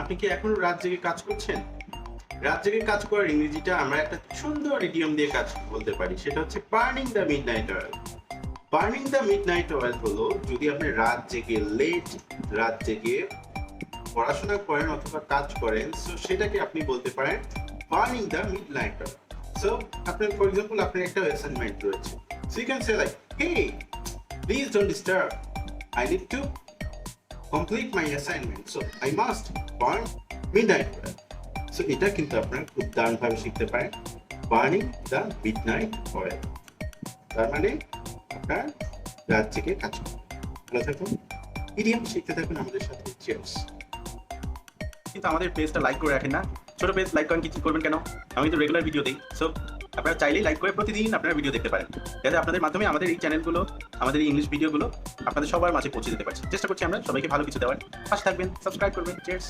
আপনি কি এখনো রাত জেগে কাজ করছেন? রাত জেগে কাজ করার ইংরেজিটা আমরা একটা সুন্দর ইডিয়ম দিয়ে কাজ বলতে পারি, সেটা হচ্ছে burning the midnight oil. Burning the midnight oil হলো যদি আপনি রাত জেগে রাত জেগে পড়াশোনা করেন অথবা কাজ করেন, সো সেটাকে আপনি বলতে পারেন burning the midnight oil. So আপনার ফর এক্সাম্পল আপনার একটা অ্যাসাইনমেন্ট রয়েছে, so you can say like, hey please don't disturb, I need to complete my assignment, so I must burn midnight oil. So এটা কিন্তু আপনারা খুব দারুণভাবে শিখতে পারেন, বার্নিং দ্য মিডনাইট অয়েল। তার মানে আপনার রাত জেগে কাজ করুন। ভালো থাকুন, ইডিয়ম শিখতে থাকুন আমাদের সাথে। চিয়ার্স। কিন্তু আমাদের পেজটা লাইক করে রাখেন না। ছোট পেজ লাইক করেন, কিছু করবেন কেন? আমি তো রেগুলার ভিডিও দিই, সো আপনারা চাইলেই লাইক করে প্রতিদিন আপনারা ভিডিও দেখতে পারেন, যাতে আপনাদের মাধ্যমে আমাদের এই চ্যানেলগুলো, আমাদের এই ইংলিশ ভিডিওগুলো আপনাদের সবার মাঝে পৌঁছে দিতে পারছি। চেষ্টা করছি আমরা সবাইকে ভালো কিছু দেওয়ার। পাশে থাকবেন, সাবস্ক্রাইব করবেন। চিয়ার্স।